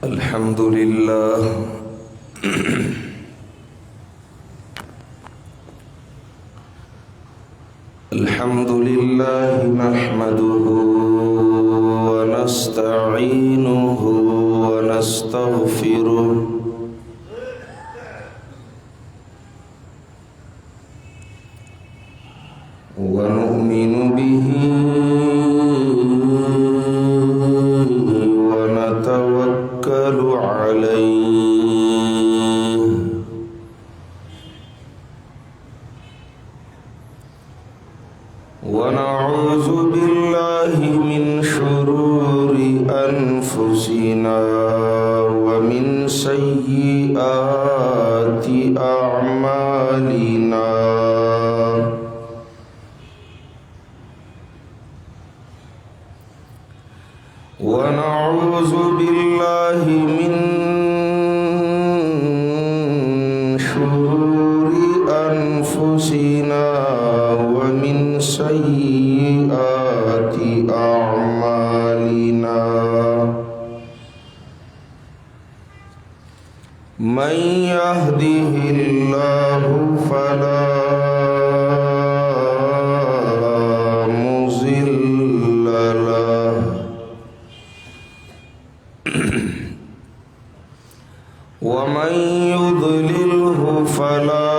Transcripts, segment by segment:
الحمد لله الحمد لله نحمده ونستعينه ونستغفره ونؤمن به ونتوكل عليه ونعوذ بالله من شرور أنفسنا ومن سيئات أعمالنا ونعوذ بالله من شرور أنفسنا ومن سيئات أعمالنا من يهده الله فلا مضل له ومن يضلله فلا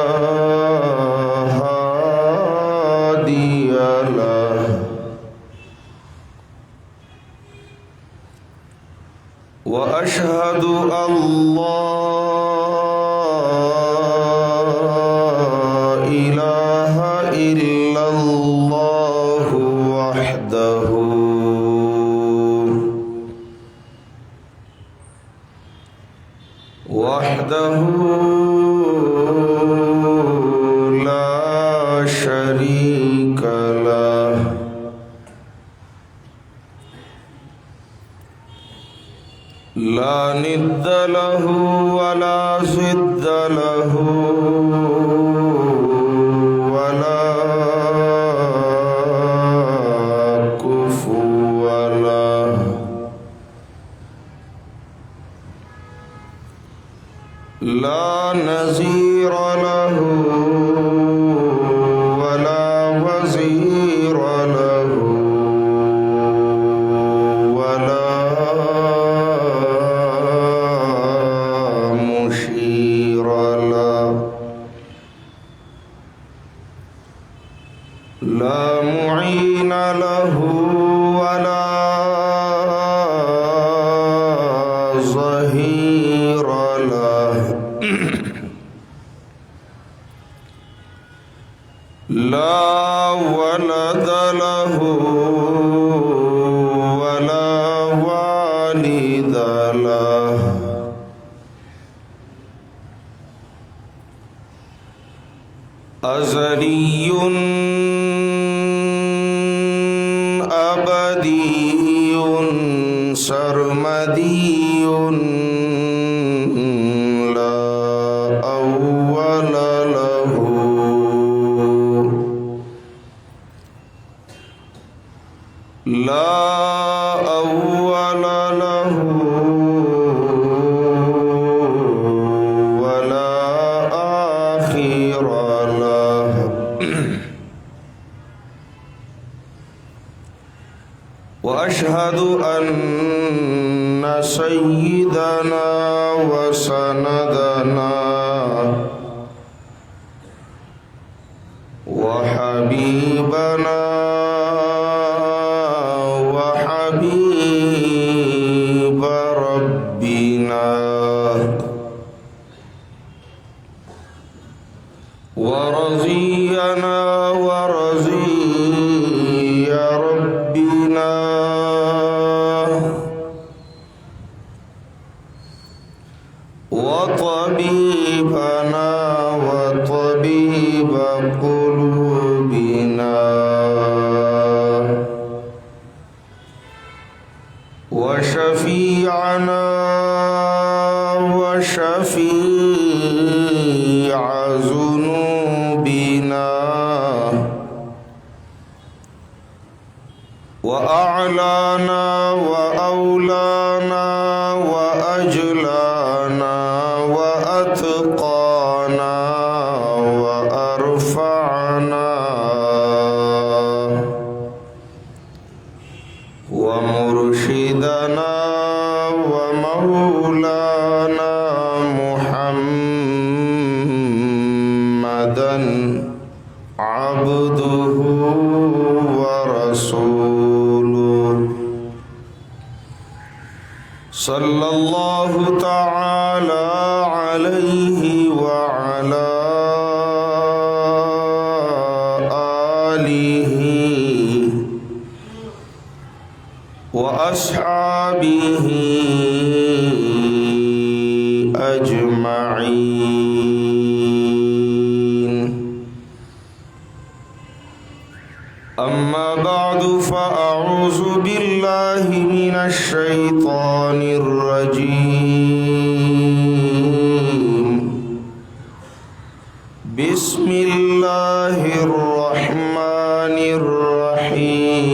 هادي له وأشهد أن لا إله إلا الله وحده لا شريك له لا ند له ولا ضد له ولا كفوا له لا نظير له ولا وزير له ولا مشير له لا معين له ولا ظهير له لا ولد له ولا والد له أزلي أبدي سرمدي لا أول له لا أول له ولا آخر له وأشهد أن سيدنا وسندنا وحبيبنا وحبيب ربنا ورضينا ورضي ربنا وطبيبنا وطبيب قلوبنا وشفيعنا وشفيع ذنوبنا وأعلانا وأولانا وأجلانا ورسوله صلى الله تعالى عليه وعلى آله وأصحابه أجمعين. أما بعد فأعوذ بالله من الشيطان الرجيم. بسم الله الرحمن الرحيم.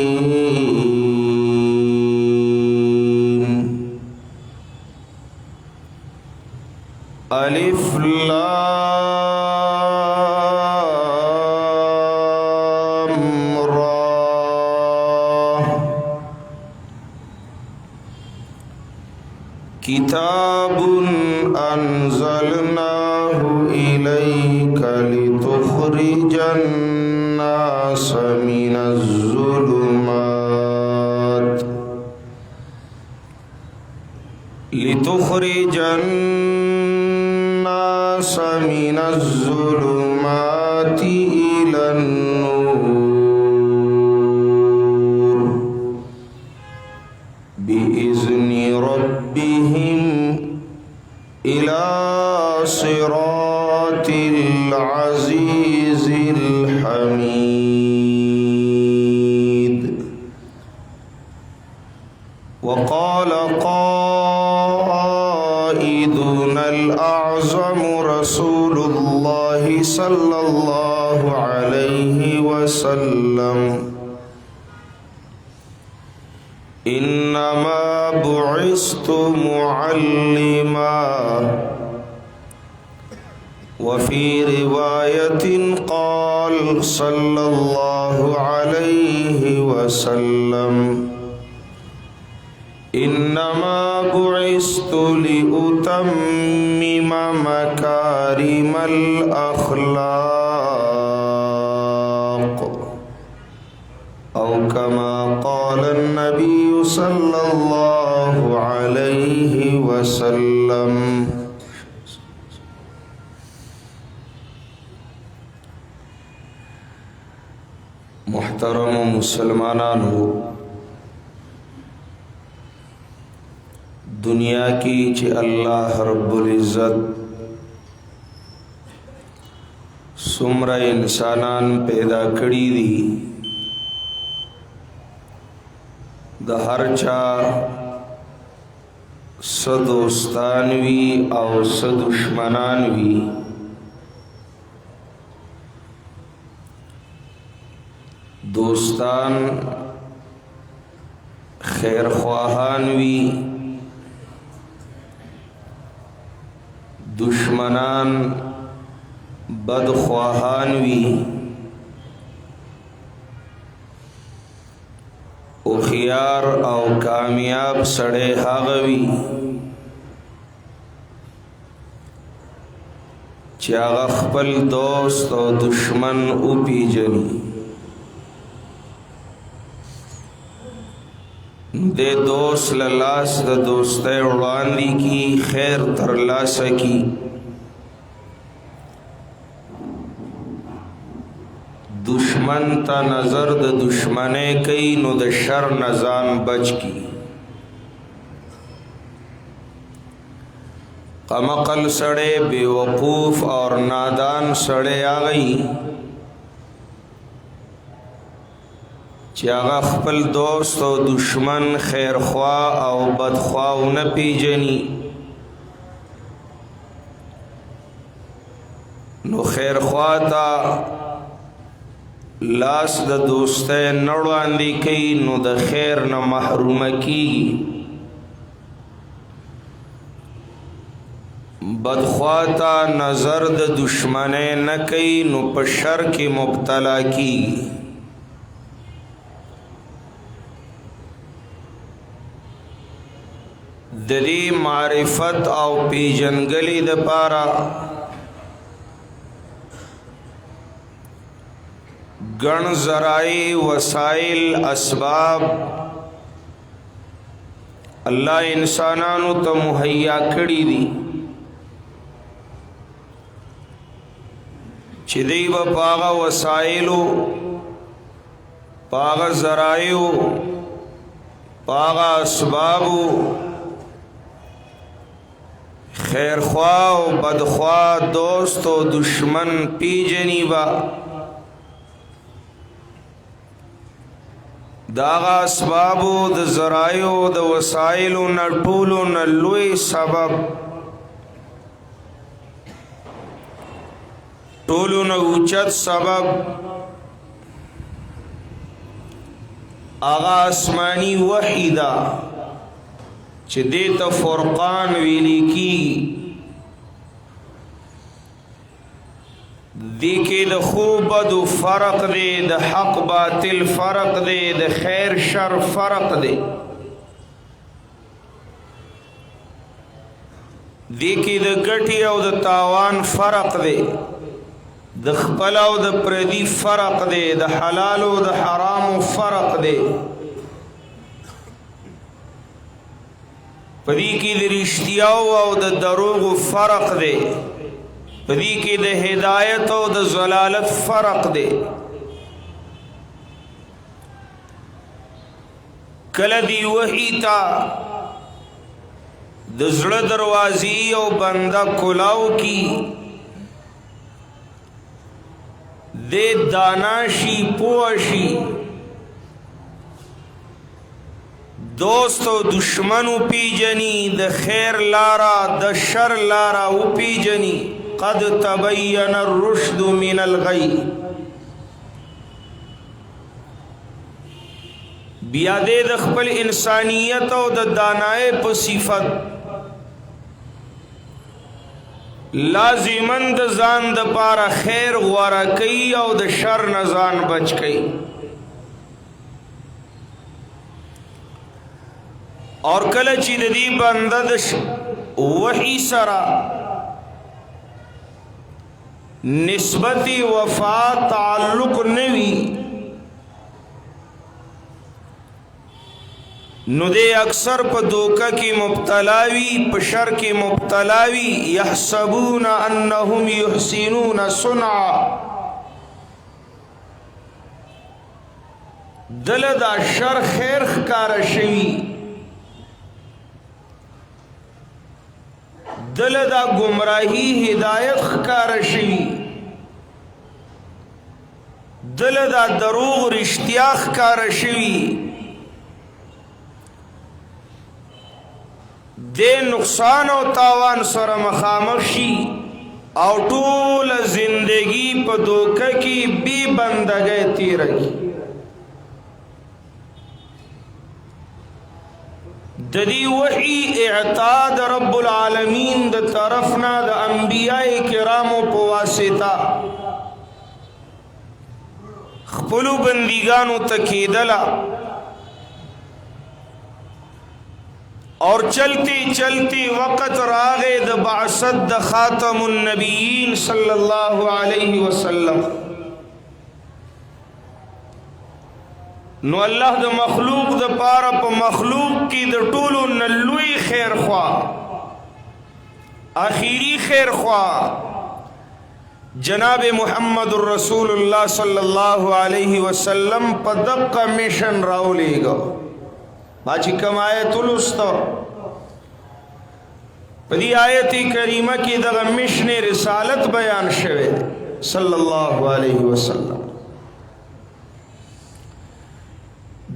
ألف لام را. كتاب أنزلناه إليك لتخرج الناس من الظلمات من الظلمات إلى النور بإذن ربهم إلى صراط العزيز الحميد. وقال قائدنا الأعظم رسول الله صلى الله عليه وسلم: إنما بعثت معلما. وفي رواية قال صلى الله عليه وسلم: إنما بعثت لأتمم مكارم الأخلاق، أو كما قال النبي صلى الله عليه وسلم. محترم मुसलमानों, दुनिया की चे अल्लाह रब्बुल इज़्ज़त सुमरा इंसानान पैदा करी दी, द हर चा सदोस्तान वी और सदुश्मनान वी. दोस्तान खैर ख्वाहान वी, दुश्मनान बदख्वाहान वी. उखियार और कामयाब सड़े हागवी चागा खपल दोस्त और दुश्मन उपीजनी. दे दोस्त ललास द दोस्त उड़ानी की खैर तरला सकी. दुश्मन ता नजर द दुश्मने कई नो द शर नजान बच की. कमकल सड़े बेवकूफ और नादान सड़े आ गई चागा खपल दोस्त और दुश्मन खैर ख्वा और बदख्वा न पीजनी. नो खैर ख्वा ता लास द दोस्त नड़वांदी कई नो द खैर न महरूम की. बदख्वाता नजर द दुश्मने न कई नो पशर की मुब्तला की. दरी मारिफत और पीजनगली द पारा گن ذرائع وسائل اسباب اللہ انسانانو ته مهیا کړي دي چې دوی به پاغه وسایلو پاغه ذرائعو پاغه اسبابو خیرخوا و بدخوا دوست و دشمن پیجنی با داغا اسبابو د ذرائعو د وسائلو نه ټولو نه لوی سبب ټولو نه اوچت سبب آغا آسمانی وحی دا چې دیتا فرقان ویلی کی دیکې د خوب بد فرق دی د حق باطل فرق دی د خیر شر فرق دی دیکې د ګټي او د تاوان فرق دی د خپل او د پردي فرق دی د حلال او د حرام فرق دی پدې کې د رښتیا او د دروغ فرق دی پدې کې د هدایت او د ضلالت فرق دی کله دی وحی تا د زړه دروازې او بنده کلاو کی د داناشی پوشی دوست و دشمنو پیجنی د خیر لارا د شر لارا و پیجنی قد تبین الرشد من الغی بیا د خپل انسانیت او د دانای په صفت لازمن د ځان د پاره خیر غوړه کوي او د شر نه ځان بچ کوي اور کله چې د دې بنده د وحی سره نسبتی وفا تعلق نوی نو دے اکثر پا دوکا کی مبتلاوی پا شر کی مبتلاوی یحسبون انہم یحسنون صنعا دل دا شر خیر خکار شوی دل دا گمراہی ہدایت خکار شوی دل دا دروغ رشتیا خکار شوی دے نقصان و تاوان سر مخامخ شی او طول زندگی پا دوکہ کی بی بندگے تیرگی ددی وحی اعتاد رب العالمین د طرفنا د انبیاء کرامو په واسطه خپلو بندگانو تکیدلا اور چلتی چلتی وقت راغے د بعثت د خاتم النبیین صلی اللہ علیہ وسلم نو اللہ د مخلوق د پارا پا مخلوق کی د طولو نلوی خیر خواہ آخری خیر خواہ جناب محمد الرسول اللہ صلی اللہ علیہ وسلم پا دقا مشن راو لے گا باچی کم آیت الاستا پا دی آیت کریمہ کی دقا مشن رسالت بیان شوے صلی اللہ علیہ وسلم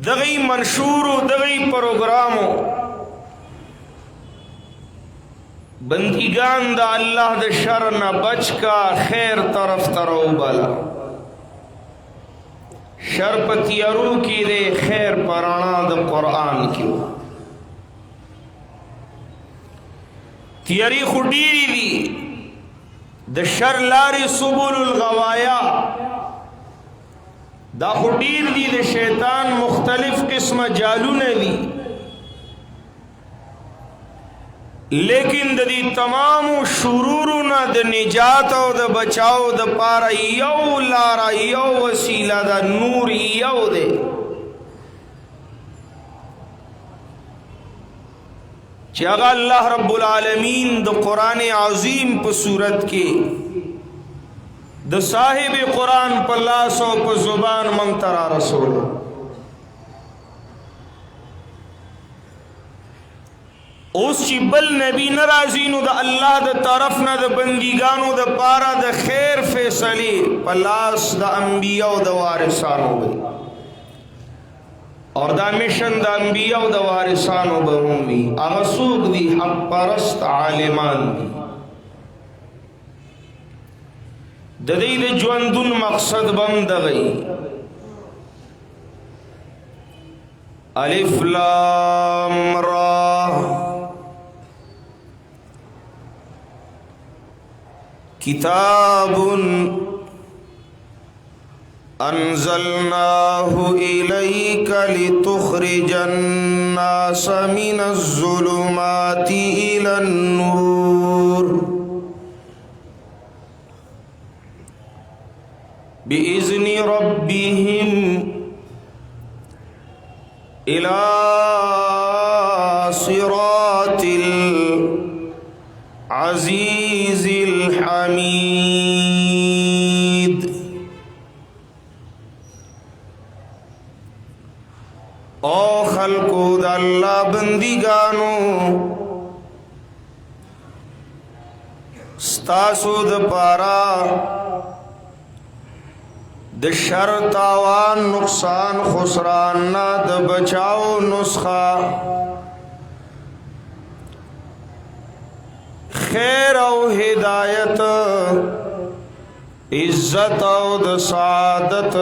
دغی منشورو دغی پروگرامو بندگان دا اللہ دا شر نہ بچ کا خیر طرف ترو بلا شر پتیارو کی دے خیر پرانا دا قرآن کیو تیاری خودیری دی دا شر لاری سبول الغوایا دا خودیر دی دا شیطان مختلف قسم جالون دی लेकिन दी तमाम शुरूरुना द निजात और द बचाव द पारा यौ लारा यौ वसीला द नूर यौ दे। जगह अल्लाह रब्बुल आलमीन द कुरान अजीम प सूरत के द साहिब कुरान पल्लासो प जुबान मंतरा रसूल उस चिबल नबी नाराजीनु द अल्लाह द तरफ न द बंदीगानो द पारा द खैर फैसले पलास द अंबिया द वारिसानो गई और द मिशन द अंबिया द वारिसानो बहुमी अगसूक दी हक परस्त आलिमान दी ददी द ज्वंदुन मकसद बम द गई अलिफ लाम रा किताबुन अंज़लनाहु इलैका लितुख़रिजन नास मिनज़्ज़ुलुमाति इलन नूर बिइज़्नि रब्बिहिम इला सिरातिल अज़ीज़िल हमीद। ओ खल्को द अल्लाह बंदीगानो स्तासो द पारा द शर तावान नुकसान खुसरान ना द बचाओ नुस्खा खैर और हिदायत इज्जत और सादत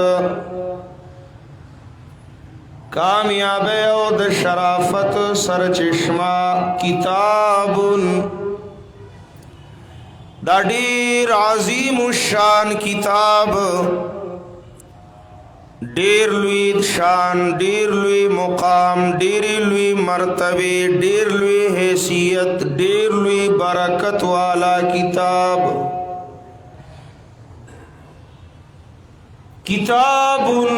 कामयाबी और शराफत सरचश्मा किताबुन दाडीर आजीम शान किताब डेर लुई शान डेर लुई मुकाम डेर लुई मर्तबे डेर लुई हैसियत डेर लुई बरकत वाला किताब किताबुन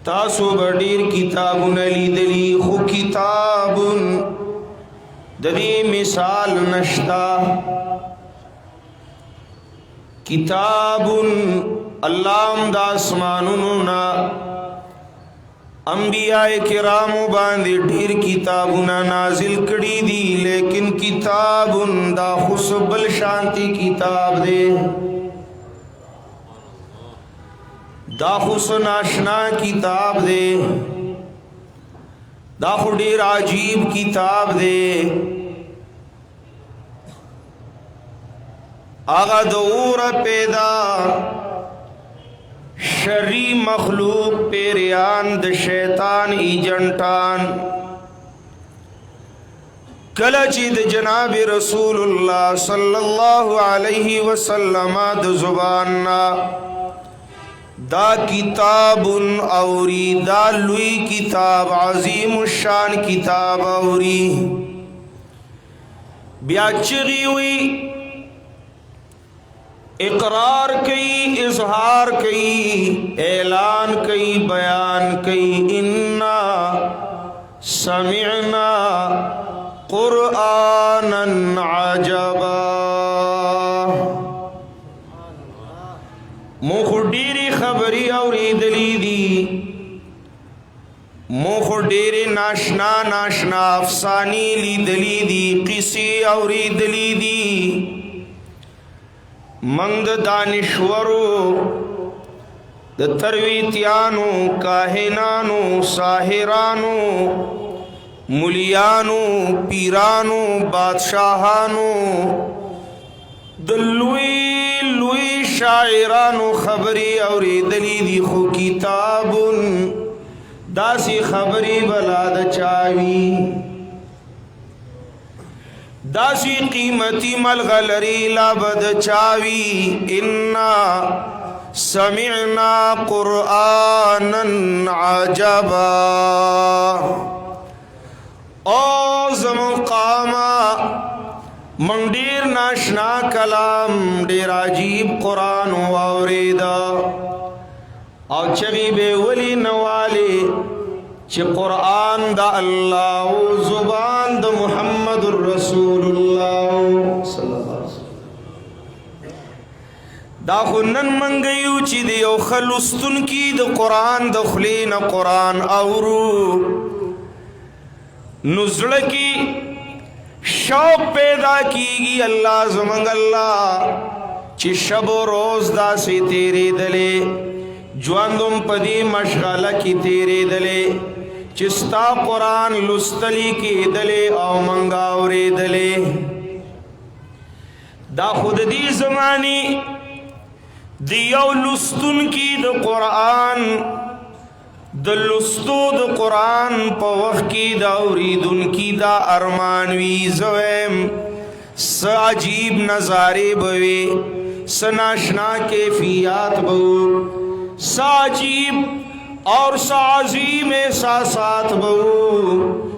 तासो बडीर किताबुन अली दली खु किताबुन ददी मिसाल नश्ता किताबुन अल्लाह दासमानुना अंबियाए किरामो बांधे ढेर किताबुना नाजिल कड़ी दी लेकिन किताबुन दा खुशबल शांति किताब दे दा खुशन आशना किताब दे दा खुडेर अजीब किताब दे आगा दौर पैदा शरी मखलूक पेरियान द शैतान एजेंटान कलचिद जनाब रसूलुल्लाह सल्लल्लाहु अलैहि वसल्लम द जुबाना दा किताबुन औरी दा लुई किताब अजीम शान किताब औरी ब्याचगी हुई इकरार कई इजहार कई ऐलान कई बयान कई इन्ना समिअना कुरआनन अजबा मुखुडीरी खबरी और दली दी मुखुडीरी नाशना नाशना अफसानी ली दली दी किसी और दली दी मंद दानिश्वरो द तरवीतियानो काहिनानो साहिरानो मुलियानो पीरानो बादशाहानो द लुई लुई शायरानो खबरी और दली दी खु किताबुन दासी खबरी बलाद चावी दासी कीमती मलगलरी लाबद चावी इन्ना समिअना कुरआनन अजबा। ओ من ډیر ناشنا کلام ډیر عجیب قرآن واوریدا او چغی به ولی نوالی چې قرآن دا الله او زبان د محمد رسول الله صلی الله علیه وسلم دا خنن منګیو چې دی او خلستون کی د قرآن د خلین قرآن اورو نزل کی شوق پیدا کیږي الله زمنګ الله چې شب و روز دا سی تیرې دلې ژوندم پدی مشغله کی تیرې دلې چې ستا قرآن لستلی کی دلې او منګا اورې دلې دا خود دی زمانی دیو لستون کی د قرآن د لستو د قرآن په وخت کی دا اوریدون کی دا ارمان وی زویم س عجیب نظارے بوي س ناشنا کیفیات بو س عجیب اور س عظیم احساسات بو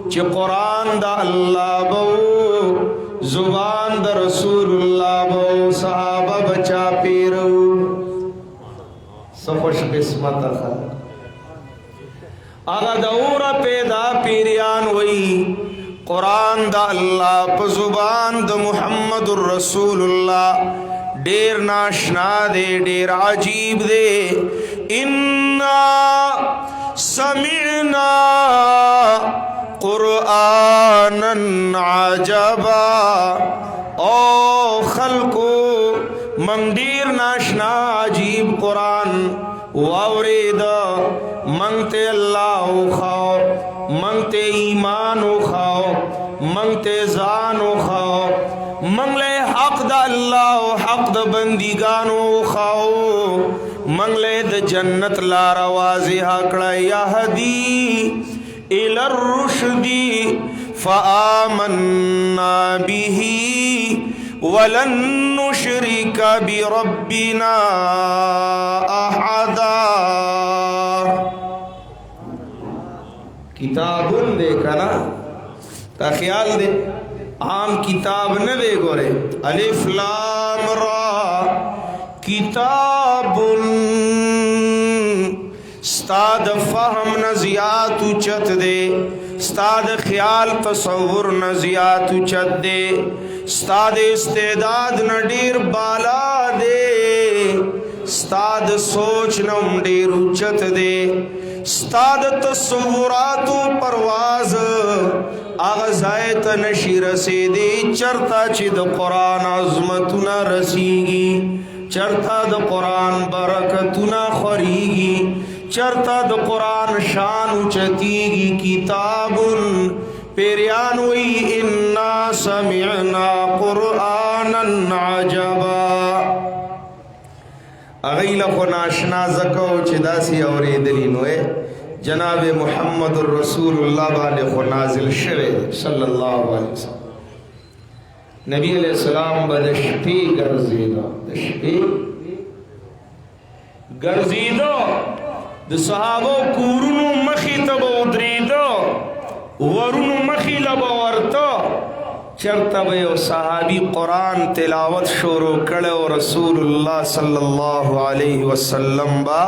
چې قرآن دا الله بو زبان دا رسول الله بو صحابه بچا پیرو سفوش قسمت خلق آغا دورا پیدا پیریان وئی قرآن دا اللہ پا زبان دا محمد الرسول اللہ دیر ناشنا دے دیر عجیب دے انا سمعنا قرآنا عجبا او خلقو من دیر ناشنا عجیب قرآن واوریدا منگتے اللہ خواو منگتے ایمان خواو منگتے زان خواو منگلے حق دا اللہ حق دا بندگانو خواو منگلے دا جنت لارا واضح کڑا یہدی الى الرشد فآمنا به ولن نشرك بربنا احدا کتاب دے کنا تا خیال دے عام کتاب نہ دے گورے الف لام را کتاب استاد فهم نزیات چت دے استاد خیال تصور نزیات چت دے استاد استعداد نډیر بالا دے استاد سوچ نم ډیر چت دے استاد تصورات پرواز اغزایت نشی رسیدی چرتا چی د قرآن عظمتنا رسیگی چرتا د قرآن برکتنا خوریگی چرتا د قرآن شان چتیگی کتاب پیریان وی انا سمعنا قرآنا عجبا اغیل خو ناشنا زکو چی داسی اوری دلینوے جناب محمد الرسول اللہ بانے خو نازل شوے صلی اللہ علیہ وسلم نبی علیہ السلام با دشپی گرزیدو دشپی گرزیدو د صحابو کورونو مخی تب ادریدو ورونو مخی لب ورطو چرتا بیو صحابی قرآن تلاوت شروع کڑے و رسول اللہ صلی اللہ علیہ وسلم با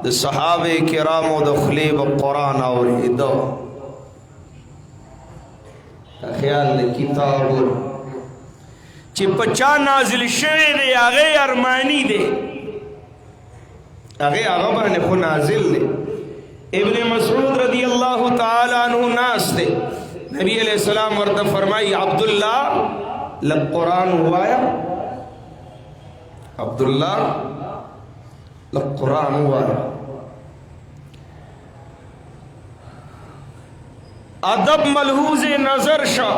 د صحابه کرامو د خلیب قرآن اوریدو خیال دی کتاب چی پچا نازل شوی دی آغی ارمانی دی آغی آغا بہنے خو نازل دی ابن مسعود رضی اللہ تعالی عنہ ناس دی نبی علیہ السلام ورطا فرمائی عبداللہ لب قرآن ہوایا عبداللہ لب قرآن ہوایا ادب ملحوظ نظر شا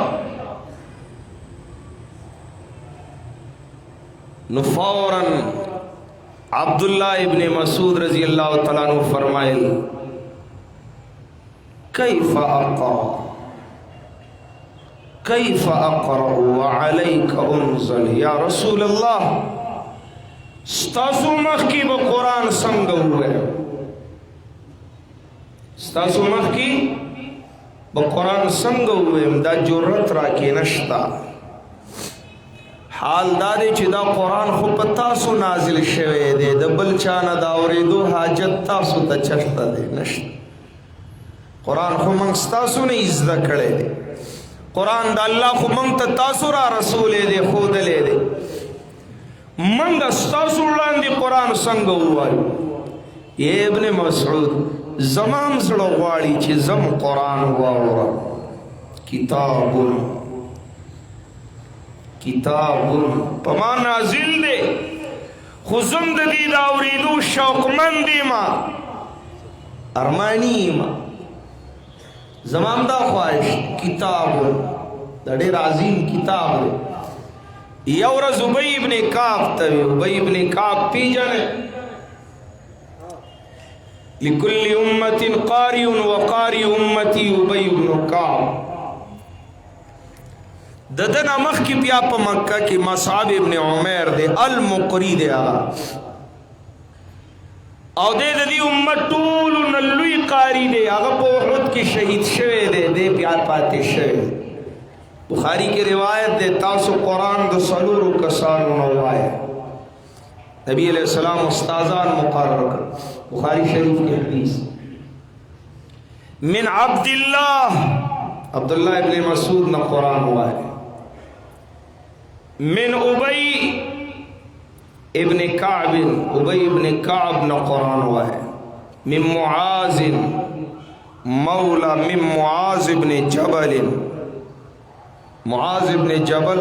نفوراً عبداللہ ابن مسعود رضی اللہ تعالیٰ عنہ فرمائے کیف اقرأ وعلیک انزل یا رسول اللہ ستاسو مخ کی با قرآن سنگ ہوئے ستاسو مخ کی با قرآن سنگ ہوئے دا جرت را کی نشتا حال دا دی چې دا قرآن خو په تاسو نازل شوی دی د بل چا نه د اورېدو حاجت تاسو ته چرته دی نشته قرآن خو موږ ستاسو نه زده کړی دی قرآن د الله خو موږ ته تاسو را رسولی دی ښودلی دی موږ ستاسو وړاندې قرآن څنګه ووایو ابن مسعود زمام زړه غواړي چې زم قرآن واورم کتاب په ما نازل دی خو زم د دې د اورېدو شوقمند یم ارماني یم زمام دا خواهش کتاب دا ډېر عظیم کتاب دی یو ورځ ابی ابن کعب ته ابی ابن کعب پیژنئ لكل امة قارئ وقارئ امتي ابي بن كعب ددن مخ کی بیا په مکه کې مصعب ابن عمر دے المقری دے آغا او دے دی امت طول نلوی قاری دے آغا په احد کی شہید شوے دے بیا پاتے شوے بخاری کی روایت دے تاسو قرآن دو سلورو کسانو نوائے نبی علیہ السلام استاذان مقرر کر بخاری شریف کی حدیث من عبداللہ عبداللہ ابن مسعود نہ قرآن ہوا ہے من ابی ابن کعب نہ قرآن ہوا ہے من معاذ مولا من معاذ ابن جبل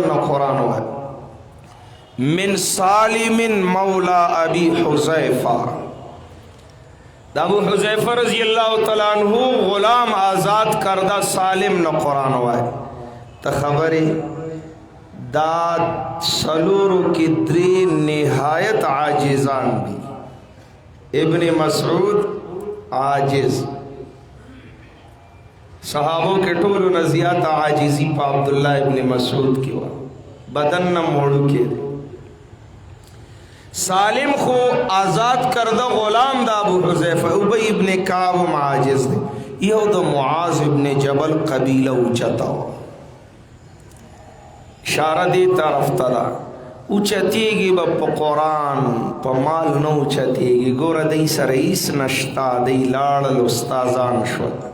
نہ قرآن ہوا ہے من سالم مولا ابی حذیفہ ابو حذیفہ رضی اللہ تعالیٰ عنہ غلام آزاد کردہ سالم نہ قرآن ہوا ہے تخبری داد سلورو کی دری نہایت عاجزان بھی ابن مسعود عاجز صحابوں کے ٹولو نزیات عاجزی پا عبداللہ ابن مسعود کی ہوا بدن نہ موڑو کے دے سالم خو آزاد کردہ غلام دا ابو حذیفہ ابی ابن کعب عاجز دے یہ دا معاذ ابن جبل قبیلہ اوچتا ہوا اشارہ دی طرف تدا اوچتی گی با پا قرآن پا مال نو اوچتی گی گورا دی سرئیس نشتا دی لارل استازان شد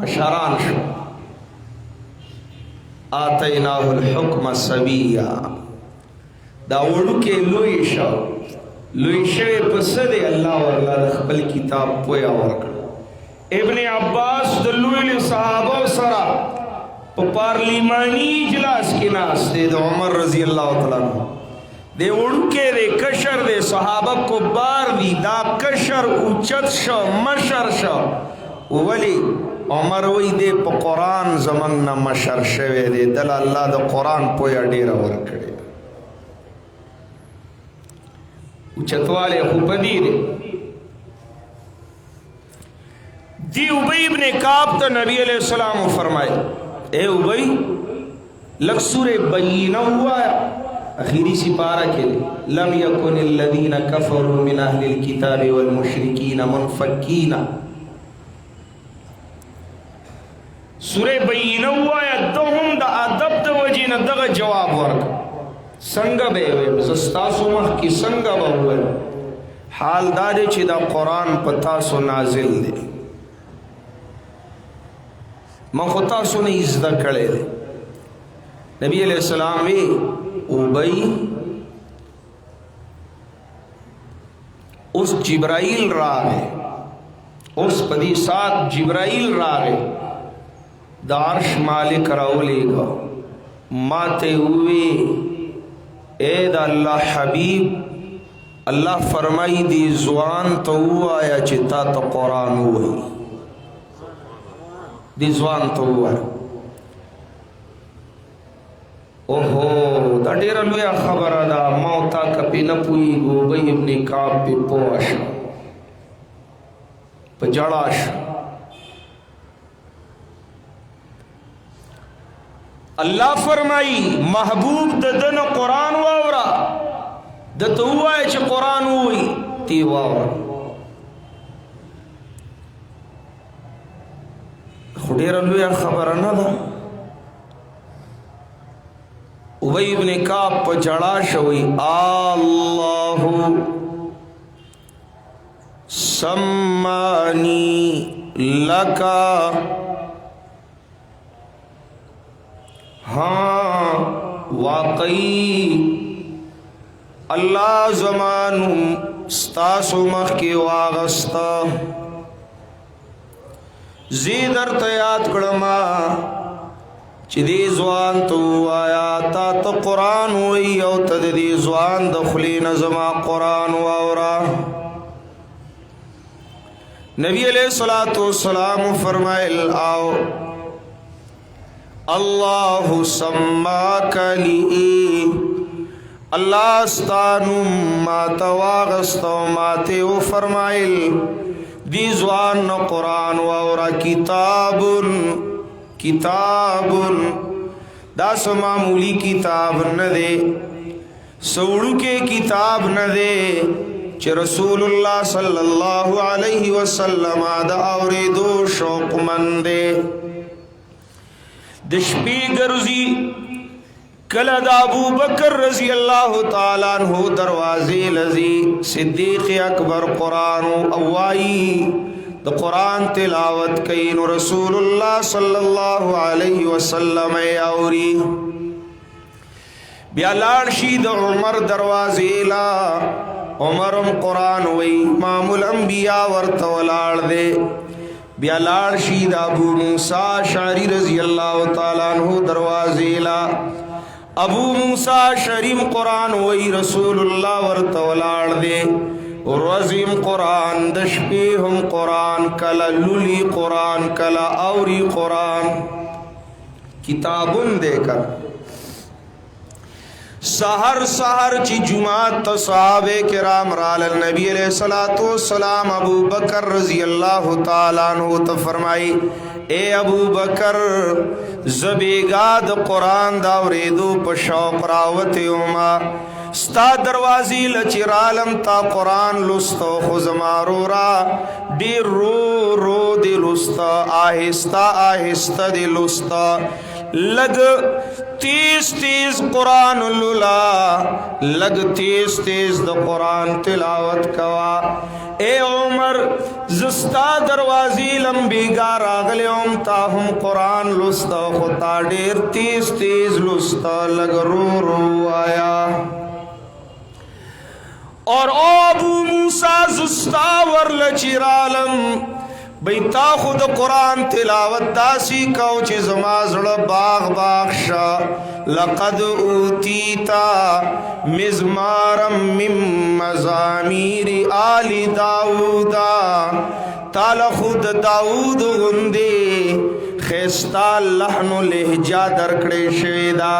مشاران شد آتیناه الحکم سبیہ دا وړو کې لوی شوی پس دی الله ورله د خپل کتاب پویا ورکړ ابن عباس د لوی صحابه سره په پارلیمانی اجلاس کې ناست دی عمر رضی الله تعالی عنہ دی وړو کې د کشر د صحابه کبار دی دا کشر اوچت شو مشر شو ولی عمر وی دی په قرآن زمنګ نه مشر شوی دی دل الله د قرآن پویا ډیره ورکړي چتوالے خوب دی ابی ابن کعب تو نبی علیہ السلام فرمائے اے ابی لگ سور بینہ ہوا ہے اخیری سپارہ کے لئے لم یکن الذین کفروا من اہل الكتاب والمشرکین منفکین سور بینہ ہوا ہے دوہم دا ادب دا وجین دغا جواب ورک سنگا بے زستاسو مخ کی سنگا بے حال دارے چی دا قرآن پتاسو نازل دے من خطاسو نے ازدہ کڑے دے نبی علیہ السلام وی اوبئی اس جبرائیل راگے اس پدی ساتھ جبرائیل راگے دا عرش مالک راولے گا ماتے ہوئے اے دا اللہ حبیب اللہ فرمائی دی زوان تو ہوا یا چتا تو قرآن ہوئی دی زوان تو ہوا اوہو دا دیر لویا خبر دا موتا کپی نپوئی گو بی ابن کعب پی پوشا پی جڑاش اللہ فرمائی محبوب ددن قرآن واورا دتو ہوا ہے چھ قرآن ہوئی تی واورا خودیر لویا خبرنا دا ابی ابن کعب په جړا شوی الله سمانی لکا ہاں واقعی اللہ زمانم ستاسو مخ کی واغستا زیدر تیاد کڑما چی دی زوان تو آیا تا تا قرآن ہوئی او تا دی زوان دخلی نظما قرآن واورا نبی علیہ السلام فرمائل آو اللہ سماک لی اللہ استانم ما تواغستو ما تیو فرمائل دی زوان قرآن واورا کتابن دا سو معمولی کتاب ندے سوڑو کے کتاب ندے چھ رسول اللہ صلی اللہ علیہ وسلم دا اوریدو شوق مندے دشپی گرزی کلا دا ابو بکر رضی اللہ تعالیٰ عنہ دروازی لذی صدیق اکبر قرآن اوائی دا قرآن تلاوت کین رسول اللہ صلی اللہ علیہ وسلم اوری بیالان شید عمر دروازی لا عمرم قرآن وی امام الانبیاء ورطولار دے بیالان شید ابو موسیٰ شعری رضی اللہ تعالیٰ عنہ دروازی لا ابو موسیٰ شریم قرآن وی رسول اللہ ورطولار دے روزیم قرآن دشپیہم قرآن کلا لولی قرآن کلا اوری قرآن کتابن دے کر سحر چی جماعت تصحابے کرام رال النبی علیہ السلام ابو بکر رضی اللہ تعالیٰ عنہ تفرمائی اے ابو بکر زبیگاد قرآن داوریدو پشوق راوت یوما ستا دروازی لچرالم تا قرآن لستو خزمارو را دیر رو دی لستا آہستا دی لستا لگ تیز قرآن لولا لگ تیز دا قرآن تلاوت کوا اے عمر زستا دروازی لمبی گارا غلیوم تاہم قرآن لستا خطا دیر تیز لستا لگ رو آیا اور ابو موسیٰ زستا ورلچرالم بیتا خود قرآن تلاوت داسی کو چی زمازڑ باغ شا لقد اوتیتا مزمارم من مزامیر آل داودا تالا خود داود غندے خیستا لحن و لہجہ درکڑے شویدہ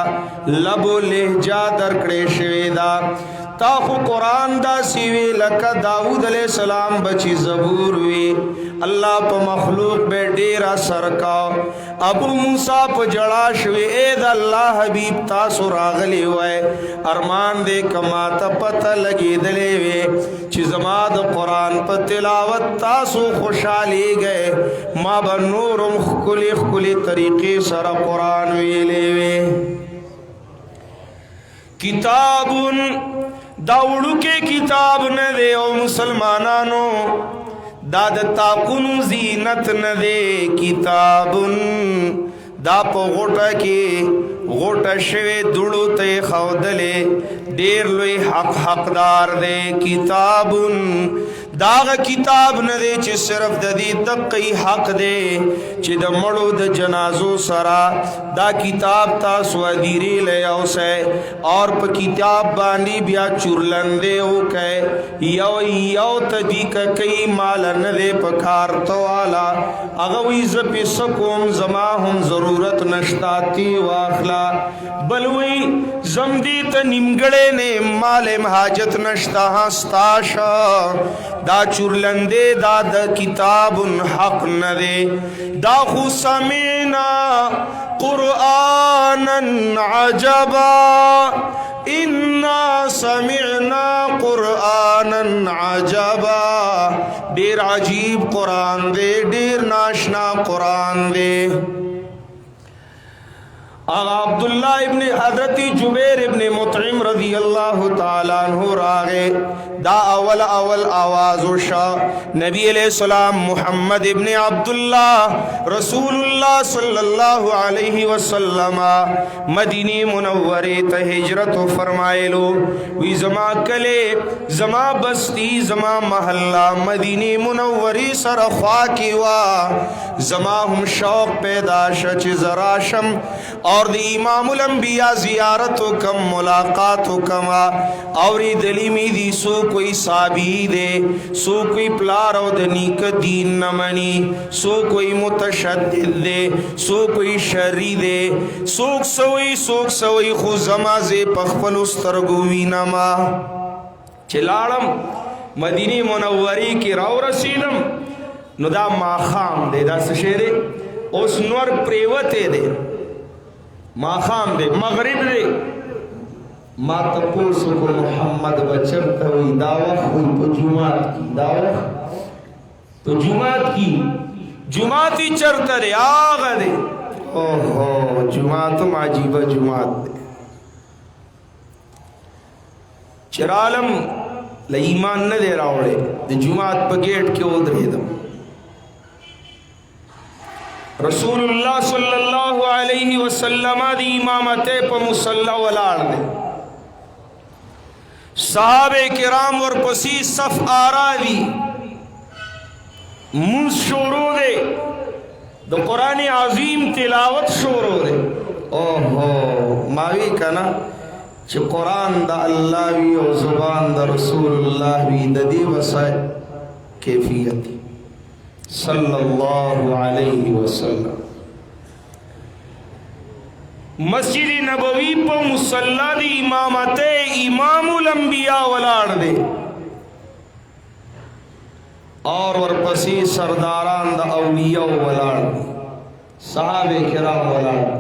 لب و لہجہ درکڑے شویدہ تاخو قرآن دا سیوی لکا داود علیہ السلام بچی زبور وی اللہ پا مخلوق بے ڈیرہ سرکاو ابو موسیٰ پا جڑا شوی اید اللہ حبیب تاسو راغلی ہوئے ارمان دے کما تا پتہ لگی دلے وے چی زماد قرآن پا تلاوت تاسو خوشحالی گئے ما بنورم خکلی طریقی سر قرآن ویلے وے کتابن داوڑو کے کتاب نہ دے او مسلمانانو داد تاکنو زینت نہ دے کتابن دا پا غوٹا کی غوٹا شوی دوڑو تے خودلے دیر لوی حق دار دے کتابن داغ کتاب نہ دے چی صرف دا دی دقی حق دے چی دا مڑو دا جنازو سرا دا کتاب تا سوادیری لے او سے اور پا کتاب باندی بیا چورلندے ہو کئے یو تا دی کا کئی مالا نہ دے پا کارتو آلا اگوی زپی سکوم زماہم ضرورت نشتاتی واخلا بلوی زمدی تا نمگڑے نے مال حاجت نشتا ہستاشا دا چورلندے دا کتاب حق ندے دا خو سمعنا قرآنا عجبا انا سمعنا قرآنا عجبا دیر عجیب قرآن دے دیر ناشنا قرآن دے आगा अब्दुल्ला इब्न हजरत जुबैर इब्न मुतइम रज़ी अल्लाह ताला अन्हु रागे दा अवल आवाज़ उशा नबी अलैहिस्सलाम मुहम्मद इब्न अब्दुल्ला रसूलुल्लाह सल्लल्लाहु अलैहि वसल्लम मदीने मुनव्वरे त हिजरत फरमाएलो वी जमा कले जमा बस्ती जमा महल्ला मदीने मुनव्वरी सरख्वा की वा जमा हम शौक पैदा शच जराशम और दी इमामुल अंबिया जियारत कम मुलाकात कमा और दलीमी दी सो कोई साबी दे सो कोई प्लार और दनी का दीन न मनी सो कोई मुतशद्दिद दे सो कोई शरी दे सोक सवई खु जमाजे पखपल उस्तरगुवी नमा चिलाड़म मदीने मुनव्वरी की राव रसीदम नुदा माखाम दे दा सशेरे उस नवर प्रेवते दे माखाम दे मगरिब दे मात पोसो को मोहम्मद बचर कवी दावत हुई तो जुमात की दावत तो जुमात की जुमाती चरतरे आगा दे ओहो जुमात माजीबा जुमात दे चिरालम ल ईमान न दे रावड़े दे जुमात पर गेट के उधरे दम रसूलुल्लाह सल्लल्लाहु अलैहि वसल्लम दी इमामते पर मुसल्ला वलाड़ दे साहबे किराम और पसी सफ आरा दी मुंस शोरो दे दो कुरान अजीम तिलावत शोरो दे ओहो मावी कना च कुरान दा अल्लाह वी और जुबान दा रसूलुल्लाह वी ददी वसाए कैफियत सल्लल्लाहु अलैहि वसल्लम मस्जिद नबवी पर मुसल्ला दी इमामते इमामुल अंबिया वलाड़ दे और वरपसी सरदारान दा औलिया वलाड़ दे सहाबे किराम वलाड़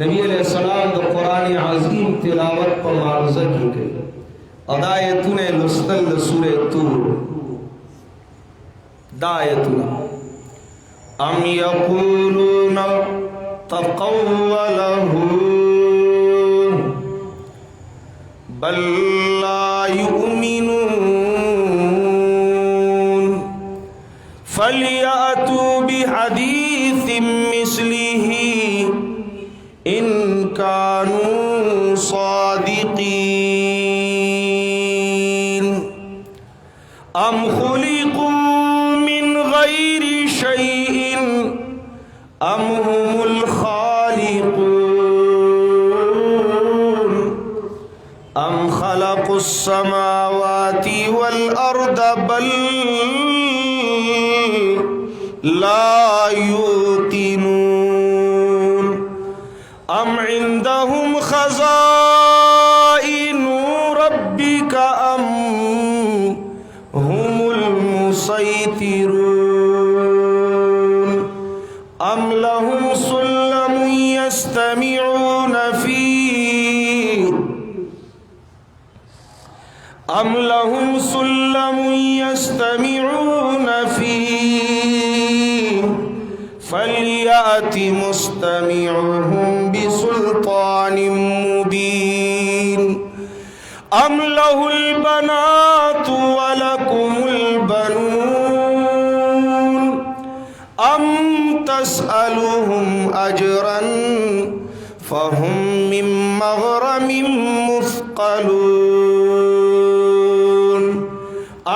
नबी अलैहिस्सलाम दा कुरान अजीम तिलावत पर मारुज़ा की गई अदायतुने लुस्तल सूरे तूर दायतुना अम यक़ूलूना तक़व्वलहू बल ला युमिनून फलयअतू बिहदीसिम मिस्लिही इन कानू सादिकीन अम खुलिकू मिन गैरि शैइन अम हुमुल खालिकून अम खलक़ुस समावाति वल अर्द बल ला युक़िनून अम इंदहुम खज़ाइनु रब्बिका अम हुमुल मुसैतिरून अम लहुम सुल्लम यस्तमिऊन फीह अम लहुम सुल्लम यस्तमिऊन फीह फलियाति मुस्तमिउहुम बिसुल्तानिम मुबीन अम लहुल बनातु व लकुमुल बनून अम तसअलुहुम अजरन फहुम मिन मग़रमिम मुस्क़लून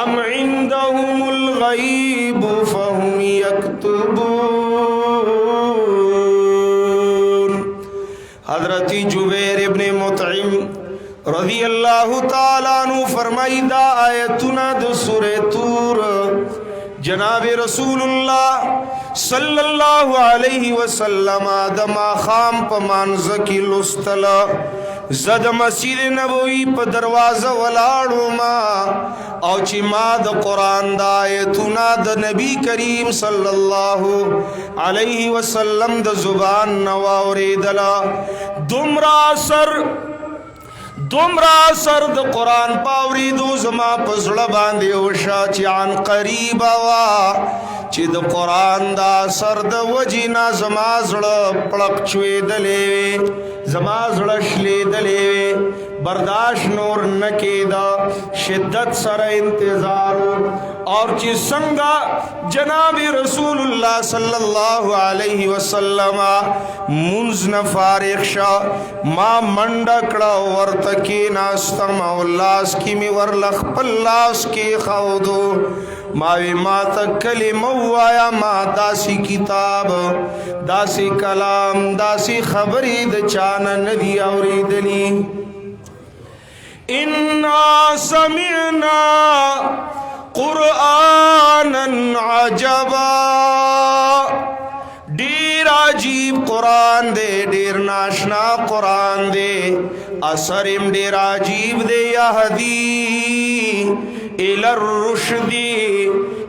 अम इंदहुमुल गैब फहुम यक्तुबून। हज़रत जुबैर इब्न मुतइम रज़ी अल्लाहु ताला अन्हु फरमाइदा आयतुना द सूरे तूर जनाब रसूलुल्लाह सल्लल्लाहु अलैहि वसल्लम दमा खाम पमानज़ की लुस्तल जद मस्जिद नबवी पर दरवाज़ा वलाड़ो मा और चिमा द कुरान दा आयतुना द नबी करीम सल्लल्लाहु अलैहि वसल्लम द जुबान नवावरेदला दुमरा सर्द कुरान पावरी दो जमा पसड़ बांधे ओशा चान करीब वा چې د قرآن دا اثر د وجینا زما زړه پړق چوېدلې وې زما زړه شلېدلې وې برداشت نور نه کېده شدت سره انتظار اور چې څنګه جناب رسول الله صلی الله علیه وسلم منځ نه فارغ شو ما منډه کړه ورته کېناستم او لاس کې مې ورله خپل لاس کې ښودو ماوی ما تا کلمه وایا ما داسی کتاب داسی کلام داسی خبری د چانا ندی اوریدلی انا سمعنا قرآنا عجبا دیر عجیب قرآن دے دیر ناشنا قرآن دے اثرم دیر عجیب دے یہدی الى الرشد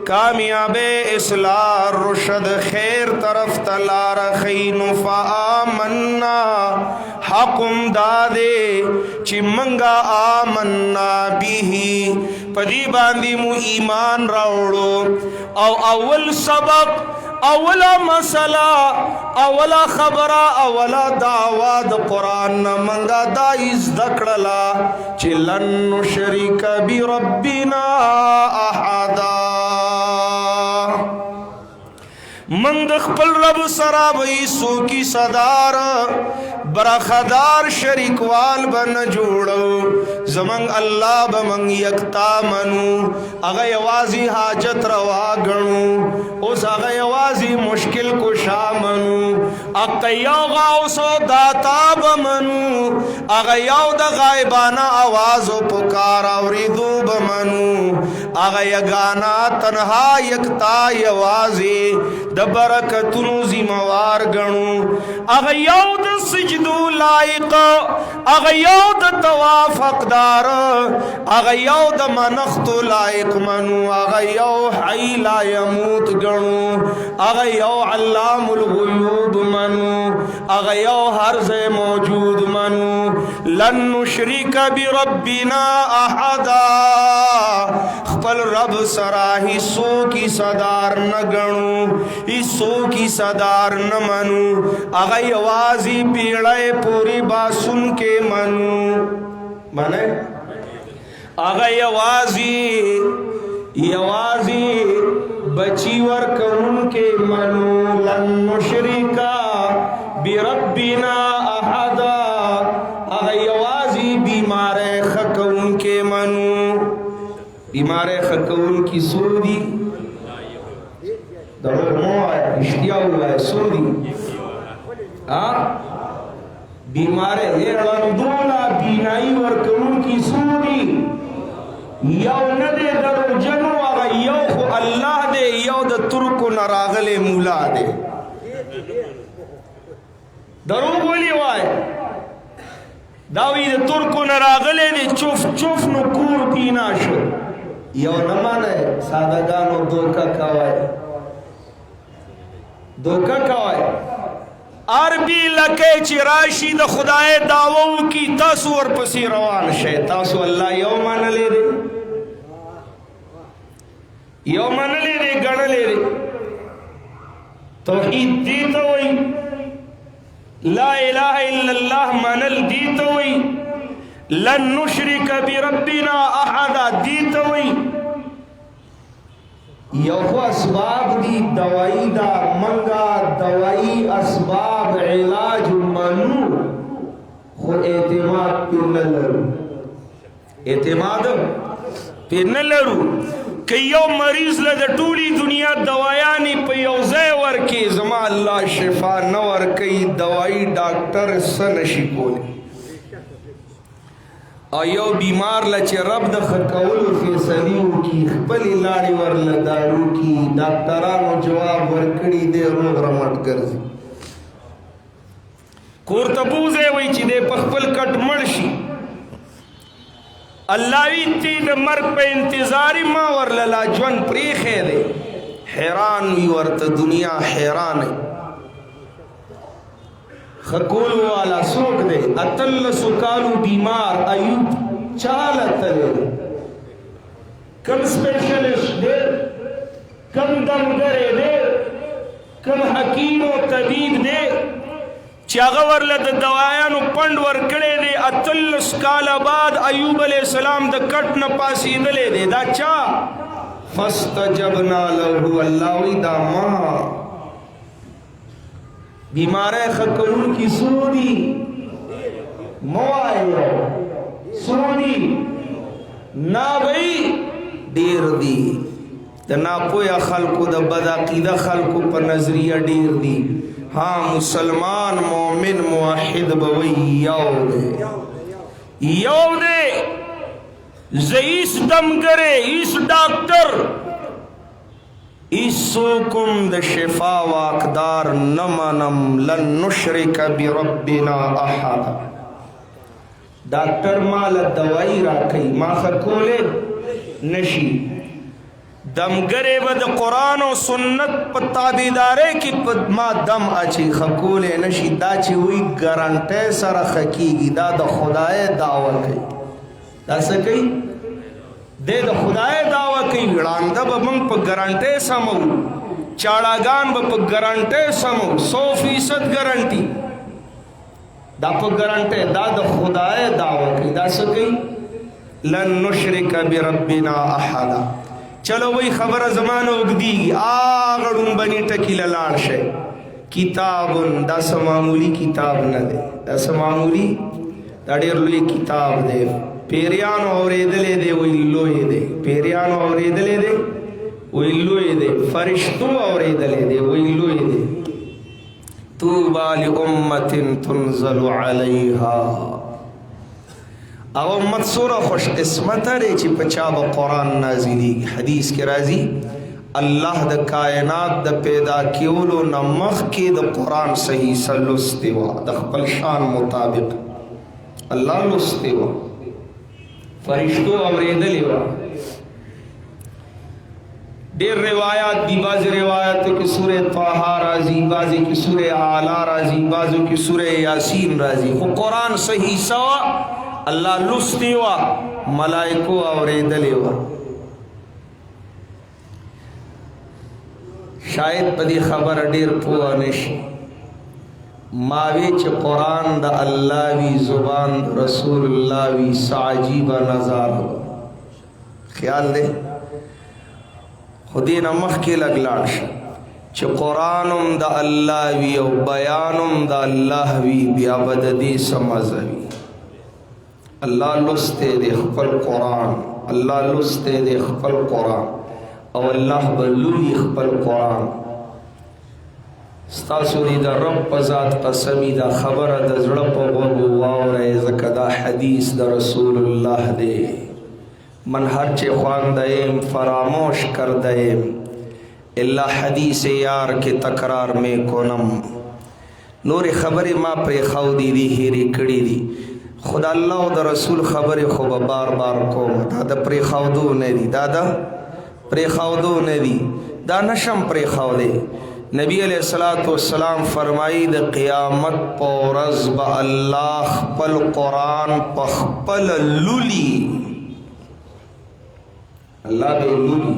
کامیاب اصلاح رشد خیر طرف تلار خین فآمنا حقم دادے چی منگا آمنا بیہی پدی باندی مو ایمان راوڑو او اول سبق اولا مسئلہ اولا خبرہ اولا دعوات قرآن منگا دائز دکڑلا چی لن نشرک بربنا احدا من د خپل رب سره وې سو کی صدار برخدار شریکوال بن جوړو زمن الله بمن یکتا منو هغه یوازي حاجت روا غنو اوس هغه یوازي مشکل کشا منو اقیا غوث داتا بمنو هغه یو د غایبانه आवाज او پکار اوریدو بمنو هغه یگانا تنها یکتا یوازي د برکتونو زموار غنو اغه یو د سجدو لایق اغه یو د طواف حقدار اغه یو د منخت لایق منو اغه یو حی لا يموت غنو اغه یو علام الغیوب منو اغه یو هر ځای موجود منو لن نشرک بربنا احدا خپل رب سره هیڅ کی صدار نه غنو ایسو کی صدار نمانو آغا یوازی پیڑای پوری باسن کے منو مانے آغا یوازی بچی ورکون کے منو لن نشرکا بربنا احدا آغا یوازی بیمار خکون کے منو بیمار خکون کی سودی دروغ مو آیا اشتیا ہوا ہے سودی بیمار ایرلندولا بینائی ورکون کی سودی یو ندے درو جنو آگا یو خو اللہ دے یو دا ترکو نراغل مولا دے دروغ بولی ہوئے داوی دا ترکو نراغل دے چوف نو کور پینا شو یو نمانا ہے سادگانو دوکا کوائے دوکا کوائے عربی لکے چی راشی دا خدای دعوو کی تاسو ورپسی روان شے تاسو اللہ یو مان لے دے یو مان لے دے گن لے دے توحید دیتا ہوئی لا الہ الا اللہ منل دیتا ہوئی لن نشرک بربنا احدا دیتا ہوئی یو خو اسباب دی دوائی دا منگا دوائی اسباب علاج منو خو اعتماد پر نلرو اعتماد پر نلرو کہ یو مریض لدہ ٹولی دنیا دوایانی پہ یوزے ورکی زمان اللہ شفا نور کئی دوائی ڈاکٹر سنشی کولی ایو بیمار لچے رب د خکول فیصلیو کی خپلی لاڑی ورل دارو کی ڈاکٹرانو جواب ورکڑی دے روغ رمٹ گرزی کورتبوزے وی چی دے پخپل کٹ مرشی اللہوی تی دا مرگ پہ انتظاری ما ورللا جون پریخے دے حیران وی ورت دنیا حیران ہے خکولو والا سوک دے اتل سکالو بیمار ایوب چالت دے کم سپیشلشت دے کم دمګرې دی کم حکیم او طبیب دی چې هغه ورله د دوایانو پنډ ورکړی دی 18 کاله بعد ایوب علیه السلام د کټ نه پاسېدلی دی دا چا فاستجبنا له الله وی دا ما بیماری ښه کوونکي څو دي مه وایو څو دي نه بی ډېر دي د ناپوهه خلکو د بد عقیده خلکو په نظریه ډېر دي ها مسلمان مومن موحد به وی یو دی زه هیڅ دمګرې هیڅ ډاکټر ایسوکم د شفا واقدار نمنم لن نشرک بربنا احد ډاکټر مال دوائی را کوي ما خکولې نشي دمګرې به د قرآن او سنت په تابعدارۍ کې ما دم اچي خکولې نشي دا چې وی ګارانټۍ سره خکېږي دا د خدای دعوه کوي دا څه کوي دی د خدای دعوه کوي ړانده به موږ په ګارانټۍ سمو چاړاګان به په ګارانټۍ سمو 100% ګارانټي دا په ګارانټۍ دا د خدای دعوه کوي دا څه کوي لن نشرک بربنا احدا چلو وی خبره زمانه اوږدیږي هغه ړومبني ټکي له لاړ شئ کتابن دا څه معمولي کتاب نه دی دا څه معمولي دا ډېر لوی کتاب دی پیریانو اورېدلی دی وی لوی دی پیریانو اورېدلی دی وی لوی دی فرشتو اورېدلی دی وی لوی دی طوبى لأمة تنزل عليها او امت سورہ خوش قسمت رے چی پچا با قرآن نازلی حدیث کے راضی اللہ دا کائنات دا پیدا کیولو نمخ کی دا قرآن صحیح سا لستے وا دا خپل شان مطابق اللہ لستے وا فرشتو اوریدلی وا دیر روایات دی باز روایات کی سورہ طه راضی بازی کی سورہ اعلی راضی بازو کی سورہ یاسین راضی خو قرآن صحیح سوا اللہ لستی وا ملائکو اوریدلی وا شاید پدی خبر ډیر پوه نشي ماوی چې قرآن د الله وی زبان رسول الله وی عجیب نظاره خیال دی خودی نمخ کې لګلاړ شه چې قرآنم د الله وی او بیانم د الله وی بیا به د دې څه مزه وي اللہ لستے دے خپل قرآن اللہ لستے دے خپل قرآن او اللہ بلوی خپل قرآن ستاسو دی دا رب پزاد قسمی دا خبر دا زڑپ وگو واورے زکا دا حدیث دا رسول اللہ دے من ہر چے خوان دائیم فراموش کر دائیم اللہ حدیث یار کے تکرار میں کنم نور خبر ما پر خودی دی ہیری کڑی دی خدا اللہ و دا رسول خبر خوب بار بار کوم دا دا پری خودو ندی دا پری خودو ندی دا نشم پری خودے نبی علیہ السلام فرمائی دا قیامت پورز با اللہ خپل قرآن پخپل لولی اللہ بے لولی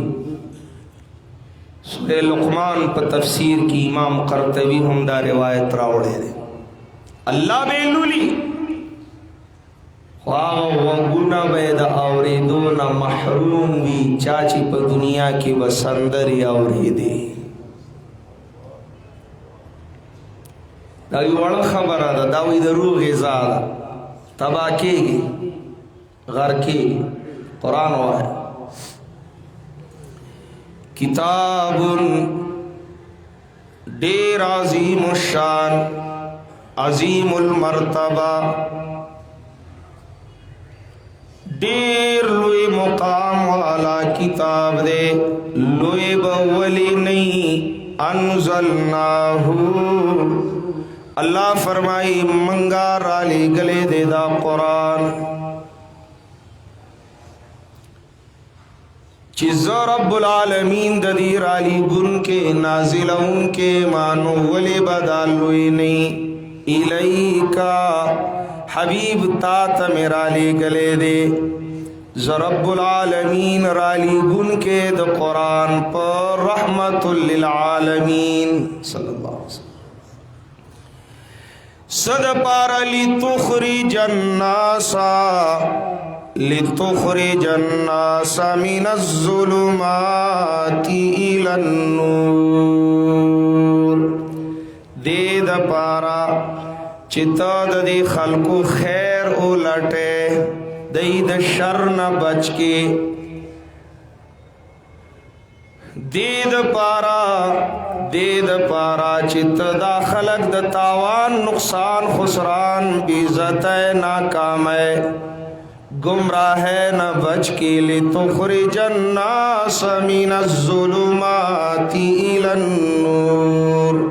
سورہ لقمان پا تفسیر کی امام قرطبی ہم دا روایت راوڑے دے اللہ بے لولی وگونا بید اوریدونا محروم وی چاچی پا دنیا کی بسندری اوریدی داوی وڑا خبر دا داوی درو غزا دا تبا کی گی غر کی قرآن وائے کتاب دیر عظیم الشان عظیم المرتبہ دیر لوی مقام والا کتاب دے لوی بولی نہیں انزلناہو اللہ فرمائی منگا رالی گلے دے دا قرآن چیز رب العالمین دا دی رالی گن کے نازل ان کے مانو ولی بدالوی نہیں الیکا حبیب تا تا میرا لے گلے دے رب العالمین رالی گن کے دا قرآن پر رحمت للعالمین صلی اللہ علیہ وسلم صد پارا لتخرج الناس من الظلمات الى النور دید پارا چتا دی خلقو خیر اولٹے دید شر نہ بچ کے دید پارا چت دا خلق دا تاوان نقصان خسران بیزت ناکام گمراہ نہ بچ کے لتخرج الناس من الظلمات الى النور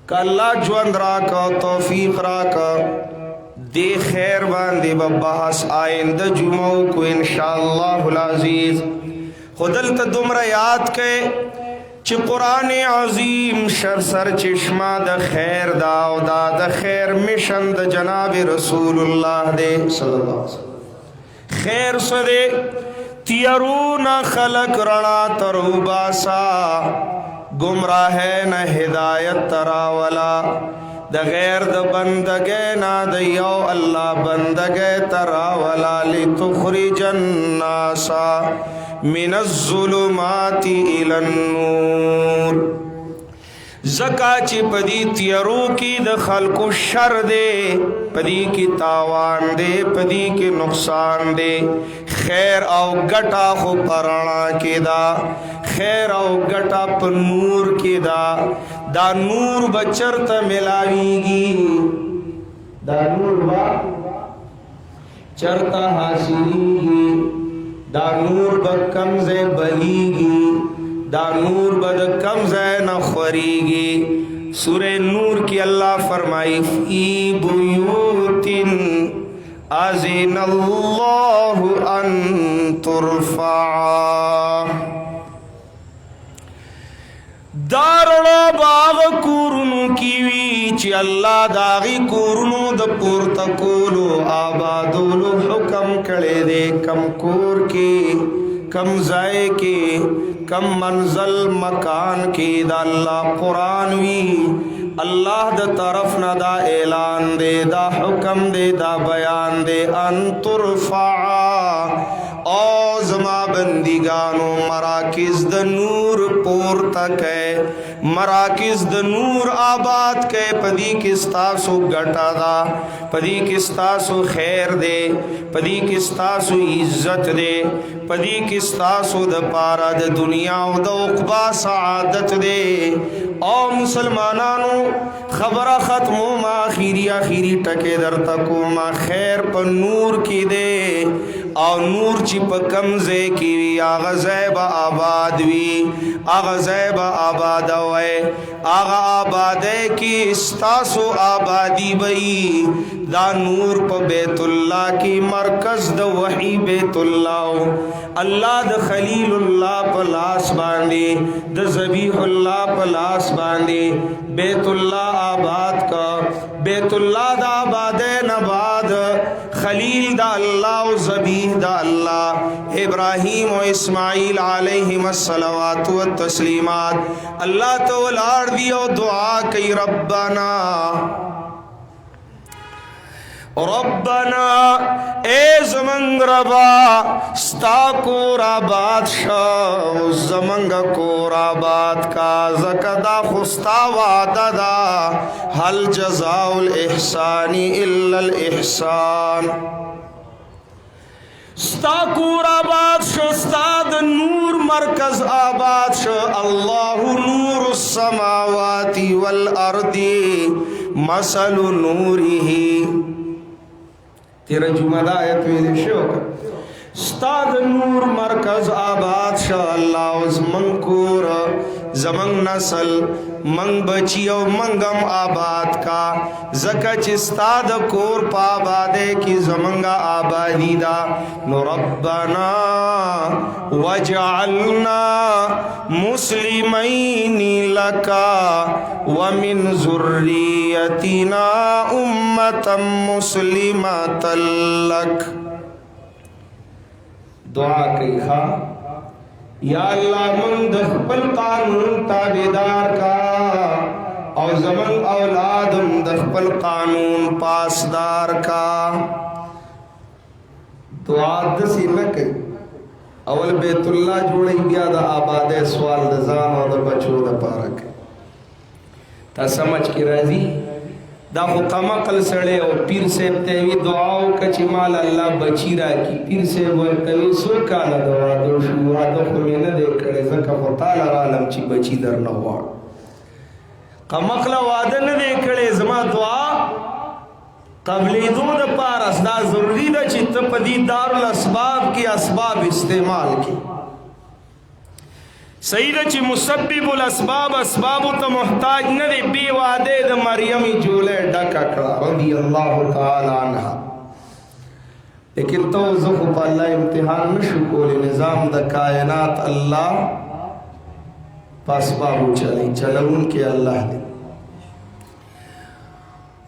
کہ اللہ جوند راکا توفیق راکا دے خیر باندے ببحث آئندہ جمعوں کو انشاءاللہ العزیز خودل تا دمرا یاد کے چی قرآن عظیم سر چشمہ دا خیر دا خیر مشن دا جناب رسول اللہ دے صلی اللہ علیہ وسلم خیر سدے تیرون خلق رنا تروباسا گمراہ نہ ہدایت تراولا دا غیر دا بندگے نا دا یو اللہ بندگے تراولا لتخرج الناس من الظلمات الى النور زکا چی پدی تیرو کی دا خلق شر دے پدی کی تاوان دے پدی کی نقصان دے خیر او گٹا خو پرانا کی دا خیر او گٹا پر نور کی دا نور بچرت ملاویگی دا نور با چرتا حاصلیگی دا نور با کمزے بلیگی دا نور با دا کمزے نخوریگی سورہ نور کی اللہ فرمائی فی بیوت اذن اللہ ان ترفع دارڑا باغ کورنو کیوی چی اللہ داغی کورنو دا پورتا کولو آبادولو حکم کڑے دے کم کور کی کم زائے کی کم منزل مکان کی دا اللہ قرآن وی اللہ دا طرف نہ دا اعلان دے دا حکم دے دا بیان دے ان ترفع او زما بندگانو مراکز دا نور پور تک ہے مراکز دا نور آباد کے پدی کستاسو گٹا دا پدی کستاسو خیر دے پدی کستاسو عزت دے پدی کستاسو دا پارا دا دنیا و دا اقبا سعادت دے او مسلمانانو خبر ختمو ما آخری ٹکے در تکو ما خیر پا نور کی دے او نور چی پا کمزے کی وی آغا زیب آباد وی آغا زیب آباد ہوئے آغا آبادے کی استاسو آبادی بئی دا نور پا بیت اللہ کی مرکز دا وحی بیت اللہ اللہ دا خلیل اللہ پا لاس باندے دا ذبیح اللہ پا لاس باندے بیت اللہ آباد کا بیت اللہ دا آبادے نباد خلیل دا اللہ و ذبیح دا اللہ ابراہیم و اسماعیل علیہم الصلوات و التسلیمات اللہ تو لار دیو دعا کی ربنا اے زمنگ ربا ستا کورا بادشاہ زمنگ کورا باد کا زکدا خستا وعدہ دا حل جزاء الاحسان الا الاحسان ستا کور آباد شو استاد نور مرکز آباد شو اللہ نور السماوات والارض مثل نوره تیرا جمعہ دا آیت میں شو استاد نور مرکز آباد شو اللہ زمن کور زمن نسل منگ بچی او منگم آباد کا زکا چستاد کور پا آبادے کی زمنگا آبادی دا نو ربنا وجعلنا مسلمین لکا ومن ذریتنا امتا مسلمتا لک دعا کوي ها یا الله من د خپل قانون تابعدار کا او زمن اولادم د خپل قانون پاسدار کا. دعا دسی نه کوي اول بیت الله جوړي بیا د آباده سوال د ځان او د بچو د پاره کوي. تا سمجھ کی راځي دا خو قمقل سړی او پیر صاحب ته وی دعا وکړي مال الله بچی راکړي. پیر صاحب ورته وی څو کاله دعا د شو واده خو مې نه دی کړی ځکه خو تعالی عالم چې بچی درنه غواړ قمقله واده نه دی کړی زما دعا قبلېدو دپاره دا ضروري ده چې ته په دې دارالاسباب کې اسباب استعمال کړي. صحیح ده چې مسبب الاسباب اسبابو ته محتاج نه دی. بې واده د مریمې جولی ډکه کړه رضی الله تعالی عنها. لیکن تو زه خو په الله امتحان نشو کولی. نظام د کائنات الله په اسبابو چلوونکی الله دی.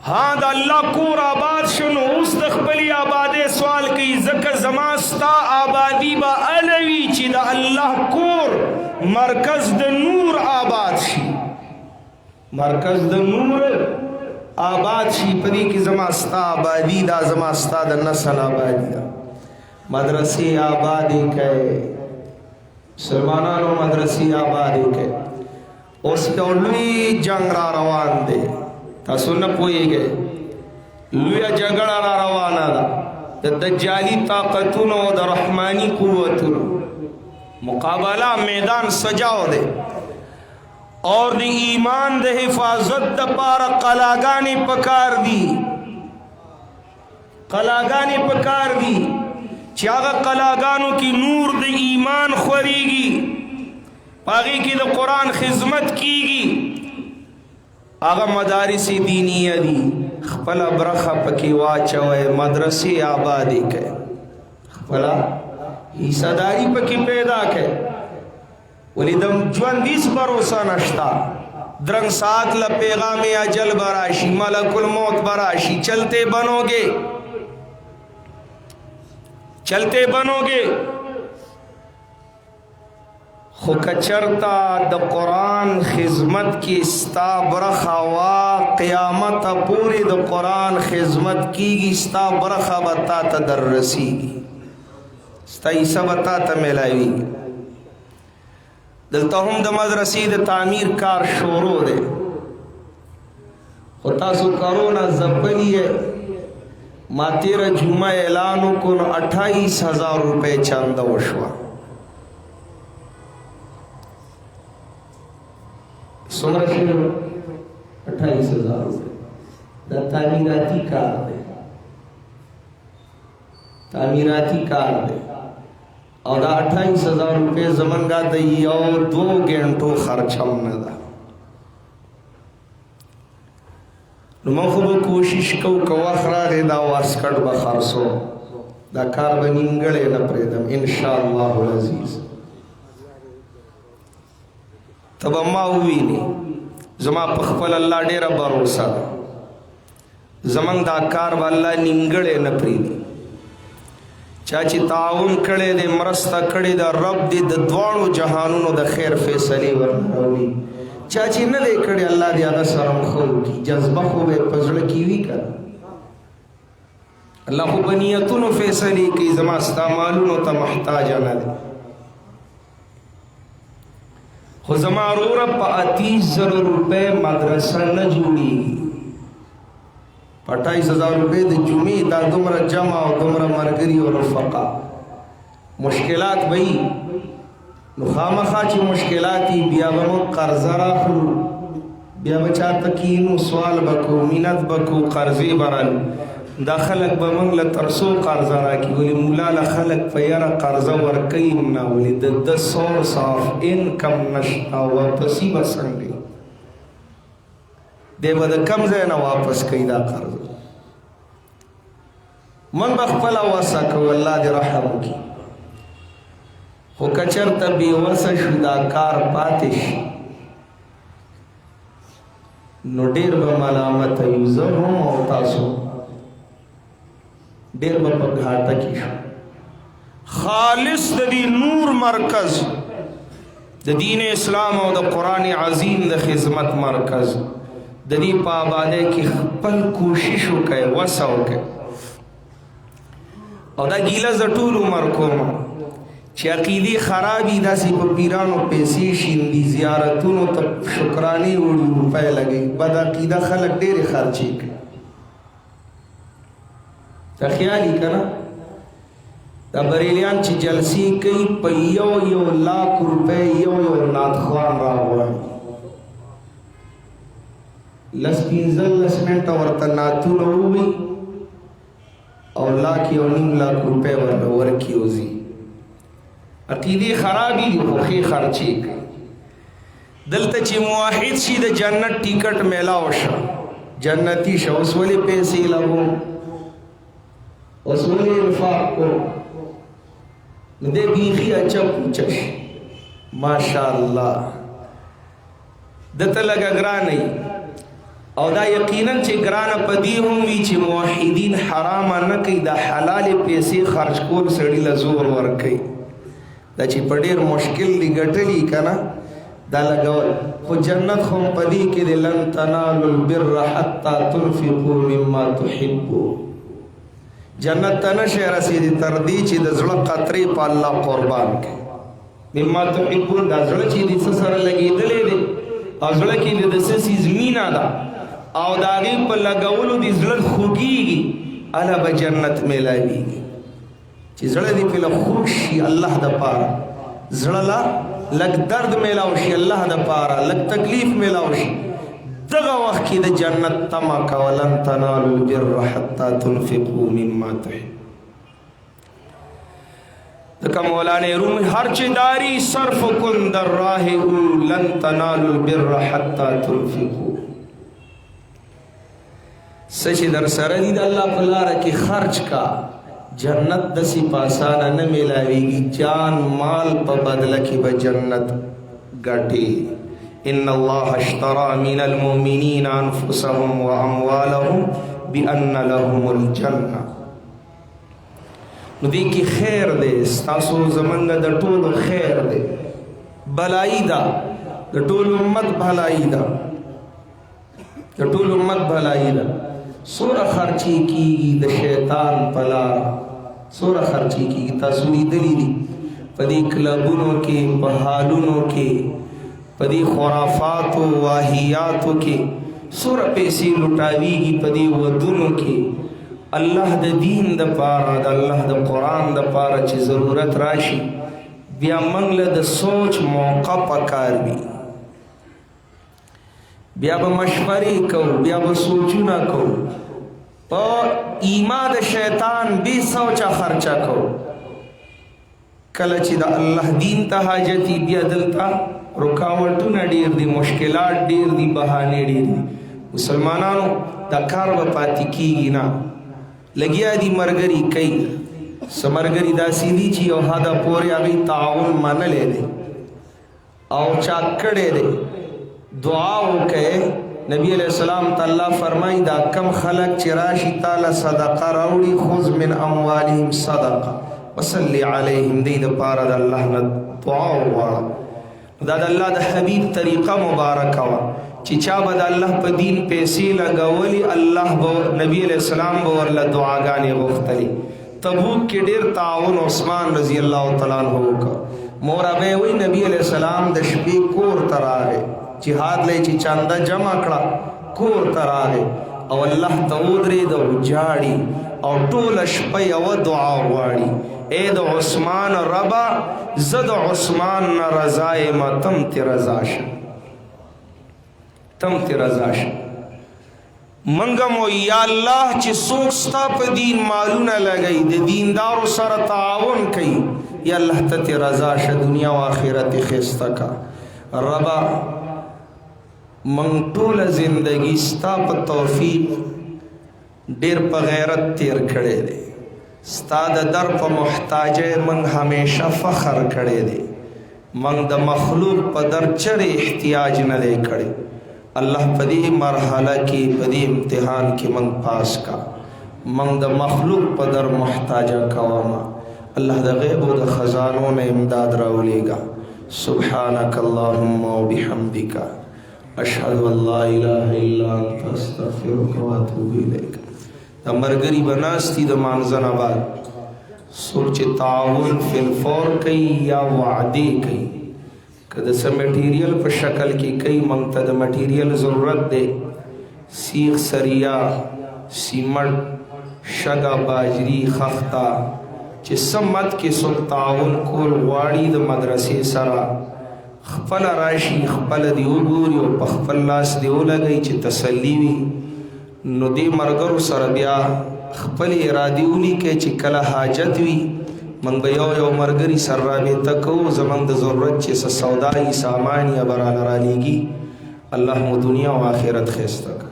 ها د الله کور آباد شنو اوس د خپلې آبادۍ سوال کوي ځکه زما ستا آبادي به الوي چې د الله کور مرکز د نور آباد شي. مرکز د نور آباد شي په دې کې زما ستا آبادي دا زما ستا د نسل آبادي ده. مدرسې آبادي کوي مسلمانانو مدرسې آبادي کوي. اوس یو لوی جنگ را روان دی تاسو نه پوهیږئ. لویه جګړه را روانه ده د دجالي طاقتونو او د رحماني قوتونو مقابله میدان سجاو دی اور د ایمان د حفاظت دپاره قلاګانې پکار دي. قلاګانې پکار دي چې هغه قلاګانو کې نور د ایمان خورېږي په هغې کې د قرآن خدمت کیږي. هغه مدارس دینیه دي خپله برخه پکې واچوئ مدرسې آبادې کوي خپله حصهداري پکې پیدا کوي. ولې د ژوند هیڅ بروسه نشته. درنګ ساعت له پیغام اجل براشي ملک الموت براشي چلتے بنوگے چلتے بنوگے. خو کچرتا د قرآن خدمت کی ستا برخه وا قیامت پوری د قرآن خدمت کیږي ستا برخه به تا ته در رسیږي ستا حصه به تا ته میلاویږي. دلته هم د مدرسې د تعمیر کار شروع دی خو تاسو کارونه ځپلي یې. ما تیره جمعه اعلان وکړو نو 28,000 روپۍ چنده وشوه. څومره شوي 28,000 روپۍ. دا تعمیراتي کار دی تعمیراتي کار دی او دا 28,000 روپۍ زمونږه د 1-2 غنټو خرچ هم نه ده. نو موږ خو به کوشش کوو که وخت راغی دا واسکټ به خرڅو دا کار به نیمګړی نه پرېږدم انشاءالله العزیز. ته به ما ووینې زما په خپل الله ډېره بروسه ده. زمونږ دا کار به الله نیمګړی نه پرېږدي. چا چې تعاون کړی دی مرسته کړې ده رب دې د دواړو جهانونو د خیر فیصلې ورنه راوړي. چا چې نه دی کړی الله دې هغه سره هم ښه وکړي. جذبه خو به یې په زړه کې وي که الله خو په نیتونو فیصلې کوي. زما ستا مالونو ته محتاجه نه دی. خو زما وروره په 28,000 روپۍ مدرسه نه جوړېږي. په 28,000 روپۍ د جمعې دا دومره جمع او دومره ملګري او رفقا مشکلات به وي. نو خامخا چې مشکلات وي بیا به موږ قرضه راخلو بیا به چاته کینو سوال به کوو منت به کوو قرضې به رالو. دا خلک به موږ له تر څو قرضه راکړي. ولې ملا له خلک په یاره قرضه ورکوي هم نه. ولې د سورس آف انکم نشته واپسي به څنګه دی به د کم ځای نه واپس کوي دا قرض. موږ به خپله وسه کوو الله دې رحم وکړي. خو که چېرته بېوسه شو دا کار پاتې شي نو ډېر به ملامته یو. زه هم او تاسو ډېر به په ګاټه کې شو. خالص د دې نور مرکز د دین اسلام او د قرآن عظیم د خدمت مرکز د دې په آبادۍ کې خپل کوشش وکړئ وسه وکړئ او دا ګیله زه ټول عمر کوم چې عقیدې خرابي داسې په پیرانو پیسې شیندي زیارتونو ته شکرانې وړي روپۍ لګوي بد عقیده خلک ډېرې خرچې کوي ته خیال یې که نه دا بریلیان چې جلسې کوي په یو لاک روپۍ یو نعتخوان راغواړي لس پنځلس منټه ورته نعتونه ووایي او لاک یو نیم لاک روپۍ ورته ورکړي وځي عقیدې خرابې دي خو ښې خرچې کوي دلته چې موحد شي د جنت ټیکټ میلاو شه جنتي شه اوس ولې پیسې لګو اوس ولې انفاق کوو نو دې بیخي اچه پوچه شي ماشاءالله دته لږه ګرانه او دا یقینا چې ګرانه په دې هم وي چې موحدین حرامه نه کوي دا حلالې پیسې خرچ کول سړي له زور ورکوي دا چې په ډېر مشکل دي ګټلي که نه دا لګول خو جنت خو هم په دې کې دی لن تنالوا البر حتی تنفقوا مما تحبوا جنت ته نشئ رسېدي تر دې چې د زړه قطرې په الله قربان کړي مما تحبون دا زړه چې د څه سره لګېدلی دی او زړه کې د څه څیز مینه ده او د هغې په لګولو د زړه خوږېږي هله به جنت میلاویږي چې زړه دې پې له خوږ شي الله دپاره زړه له لږ درد میلاو شي الله دپاره لږ تکلیف میلاو شي دغه وخت کې د جنت تمه کوه لن تنالوا البر حتی تنفقوا مما تحبون ځکه مولانا رومي هر چې داري صرف کن در راه او لن تنالوا البر حتی تنفقوا څه چې در سره دي د الله په لاره کې خرچ کا جنت داسې په اسانه نه میلاویږي جان مال په بدله کې به جنت ګټي ان الله اشترى من المؤمنين انفسهم واموالهم بان لهم الجنه نو دې کې خیر دی ستاسو زمونږ د ټولو خیر دی بلایي ده د ټول امت بلایي ده د ټول امت بلایي ده سوره خرچې کېږي د شیطان په لاره سوره خرچې کېږي تاسو لیدلي دي په دې کلبونو کې په حالونو کې په دې خرافاتو واهیاتو کې سوره پیسې لوټاویږي په دې ودونو کې الله د دین د پاره د الله د قرآن د پاره چې ضرورت راشي بیا موږ له د سوچ موقع پکار وي بیا به مشورې کوو بیا به سوچونه کوو په ایما د شیطان بې سوچه خرچه کوو کله چې د الله دین ته حاجتي بیا دلته رکاوټونه ډېر دي مشکلات ډېر دي بهانې ډېر دي مسلمانانو دا کار به پاتې کېږي نه لګیا دي مرګري کوي څه مرګري داسې دي چې یو حده پورې هغوی تعاون منلی دی او چا کړی دی دعا وکړئ نبی علیہ السلام ته الله فرمایي دا کم خلک چې راشي تاله صدقه راوړي خذ من اموالهم صدقه وصلی علیهم دی دپاره د الله نه دعا وغواړه دا د الله د حبیب طریقه مبارکه وه چې چا به د الله په دین پیسې لګولي الله به نبی علیہ السلام به ورله دعاګانې غوښتلي تبوک کې ډېر تعاون عثمان رضی الله تعالی عنه وکړه مورابه وی نبی علیہ السلام د شپې کور ته راغی جهاد لای چې چانده جمع کړه کور ته راغی او الله ته ودرېد او جاړي او ټوله شپه یوه دعا غواړي اے د عثمان ربا زه د عثمان نه رضا یم تم تې رضا شه تم تې رضا شه منګه مو یا الله چې څوک ستا په دین مالونه لګوي د دیندارو سره تعاون کوي یا الله ته تې رضا شه دنیا او آخرت یې ښایسته کا ربا من ټوله زندگی ستا په توفیق ډېر په غیرت تیر کړی دی ستا د در په محتاجۍ من همیشه فخر کړی دی من د مخلوق په در چرې احتیاج نه دی کړی الله په دې مرحله کې په دې امتحان کې من پاس کا من د مخلوق په در محتاجه کوما الله د غیب او د خزانو نه امداد راولېږه. سبحانك اللهم وبحمدك اشهد ان لا اله الا انت استغفرك واتوب اليك. د مرګري بناستی د مانځنه بعد سوچ تعاون فی الفور کوي یا وعده کوي، که د څه مټیریل په شکل کې کوي موږ ته د مټیریل ضرورت دی، سیخ سریا سیمنټ شګه باجری خخته چې سمت کې څوک تعاون کول غواړي د مدرسې سره خپل راشي خپل دی وګوري او په خپل لاس دی ولګي چې تسلی وي. نو دې مرګرو سره بیا خپل ارادي ولیکي چې کله حاجت وي من به یو مرګري سره رابطه کوو، زمونږ د ضرورت چې څه سودایي سامان یا براله رالیږي. الله مو دنیا او آخرت ښایسته کړي.